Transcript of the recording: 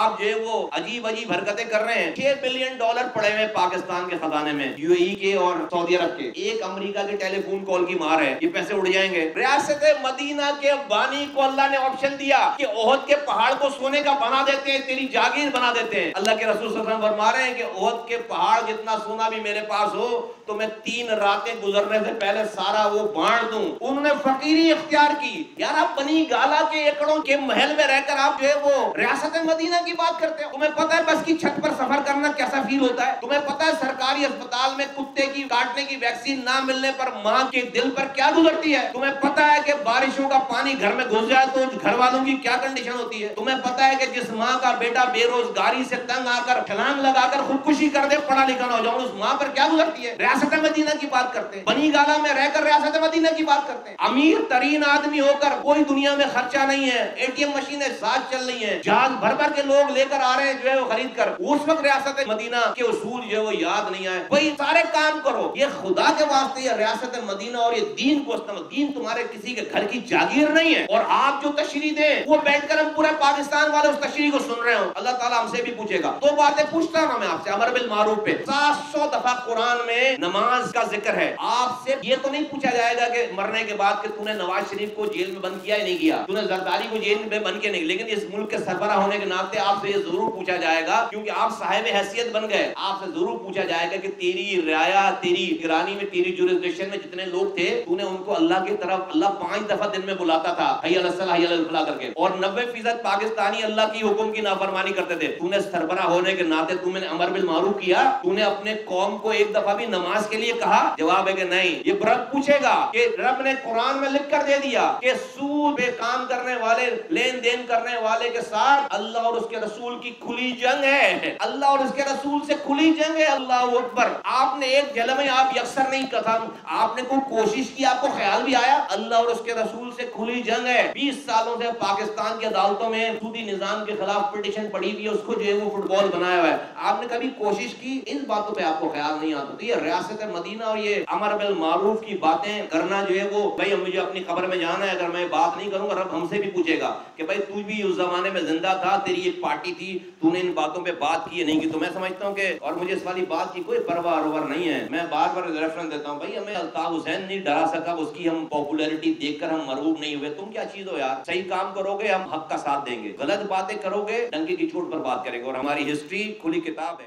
آپ جو ہے وہ عجیب عجیب حرکتیں کر رہے ہیں. $6 بلین پڑے ہوئے پاکستان کے خزانے میں, یو اے ای کے اور سعودی عرب کے. ایک امریکہ کے ٹیلی فون کال کی مار ہے, یہ پیسے اڑ جائیں گے. ریاست مدینہ کے بانی کو اللہ نے آپشن دیا کہ احد کے پہاڑ کو سونے کا بنا دیتے ہیں, تیری جاگیر بنا دیتے ہیں. اللہ کے رسول صلی اللہ علیہ وسلم فرما رہے ہیں کہ احد کے پہاڑ جتنا سونا بھی میرے پاس ہو تو میں 3 راتیں گزرنے سے پہلے سارا وہ بانٹ دوں. انہوں نے فقیری اختیار کی. یار آپ بنی گالا کے ایکڑوں کے محل میں رہ کر آپ جو ہے وہ ریاست مدینہ کی بات کرتے ہیں. تمہیں پتہ ہے بس کی چھت پر سفر کرنا کیسا فیل ہوتا ہے؟ تمہیں پتہ ہے سرکاری اسپتال میں کتے کی کاٹنے کی ویکسین نہ ملنے پر ماں کے دل پر کیا گزرتی ہے؟ تمہیں پتہ ہے کہ بارشوں کا پانی گھر میں گھس جائے تو گھر والوں کی کیا کنڈیشن ہوتی ہے؟ تمہیں پتہ ہے کہ جس ماں کا بیٹا بے روزگاری سے تنگ آ کر چھلانگ لگا کر خودکشی کر دے, پڑھا لکھا نہ ہو جاؤ, اس ماں پر کیا گزرتی ہے؟ ریاست مدینہ کی بات کرتے ہیں, بنی گالا میں رہ کر ریاست مدینہ کی بات کرتے ہیں. امیر ترین آدمی ہو کر کوئی دنیا میں خرچہ نہیں ہے, اے ٹی ایم مشینیں ساتھ چل رہی ہیں, جہاز بھر بھر کے لوگ لے کر آ رہے ہیں جو ہے وہ خرید کر. اس وقت ریاست مدینہ کے اصول جو ہے وہ یاد نہیں آئے. بھائی سارے کام کرو, یہ خدا کے واسطے یہ ریاست مدینہ اور یہ دین کو استعمال, دین تمہارے کسی کے گھر کی جاگیر نہیں ہے. اور آپ جو تشریح دیں وہ بیٹھ کر ہم پورے پاکستان والے اس تشریح کو سن رہے ہوں. اللہ تعالیٰ ہم سے بھی پوچھے گا. 2 باتیں پوچھتا ہوں میں آپ سے. امر بالمعروف پہ 700 دفعہ قرآن میں نماز کا ذکر ہے. آپ سے یہ تو نہیں پوچھا جائے گا کہ مرنے کے بعد کہ تو نے نواز شریف کو جیل میں بند کیا یا نہیں کیا, تو نے زرداری کو جیل میں بند کیا نہیں, لیکن اس ملک کے سربراہ ہونے کے ناطے آپ سے یہ ضرور پوچھا جائے گا, کیونکہ آپ صاحب حیثیت بن گئے. آپ سے ضرور پوچھا جائے گا کہ تیری رعایا, تیری نگرانی میں, تیری جورسڈکشن میں جتنے لوگ تھے, تو نے ان کو اللہ کی طرف, اللہ 5 دفعہ دن میں بلاتا تھا حی علی الصلاۃ حی علی الفلاح کر کے, اور 90% پاکستانی اللہ کی حکم کی نافرمانی کرتے تھے. تو نے سربراہ ہونے کے ناطے تو نے امر بالمعروف کیا, تو نے اپنے قوم کو ایک دفعہ بھی نماز کے لیے کہا؟ جواب ہے کہ نہیں. یہ رب پوچھے گا کہ رب نے قرآن میں لکھ کر دے دیا کہ سود پہ کام کرنے والے, لین دین کرنے والے کے ساتھ اللہ اور اس کے رسول کی کھلی جنگ ہے. اللہ اور اس کے رسول سے کھلی جنگ ہے. اللہ اکبر. آپ نے ایک جلوہ میں آپ یکسر نہیں کہا, آپ نے کوئی کوشش کی, آپ کو خیال بھی آیا اللہ اور اس کے رسول سے کھلی جنگ ہے. 20 سالوں سے پاکستان کی عدالتوں میں سودی نظام کے خلاف پٹیشن پڑی ہوئی ہے, اس کو جو ہے وہ فٹ بال بنایا ہوا ہے. آپ نے کبھی کوشش کی؟ ان باتوں پہ آپ کو خیال نہیں آتا. تو یہ ریاست مدینہ اور یہ امر بالمعروف کی باتیں کرنا جو ہے وہ, بھائی مجھے اپنی قبر میں جانا ہے, اگر میں بات نہیں کروں گا رب ہم سے بھی پوچھے گا کہ بھائی تو بھی اس زمانے میں زندہ تھا, تیری ایک پارٹی تھی, تو نے ان باتوں پہ بات کی نہیں کی. تو میں سمجھتا ہوں کہ, اور مجھے اس والی بات کی کوئی پرواہ نہیں ہے, میں بار بار ریفرنس دیتا ہوں, بھائی ہمیں الطاف حسین نہیں ڈرا سکا, اس کی ہم پاپولیرٹی دیکھ کر ہم مرعوب نہیں ہوئے. تم کیا چیز ہو یار, صحیح کام کرو گے ہم حق کا ساتھ دیں گے, غلط باتیں کرو گے ڈنگے کی چوٹ پر بات کریں گے. اور ہماری ہسٹری کھلی کتاب ہے.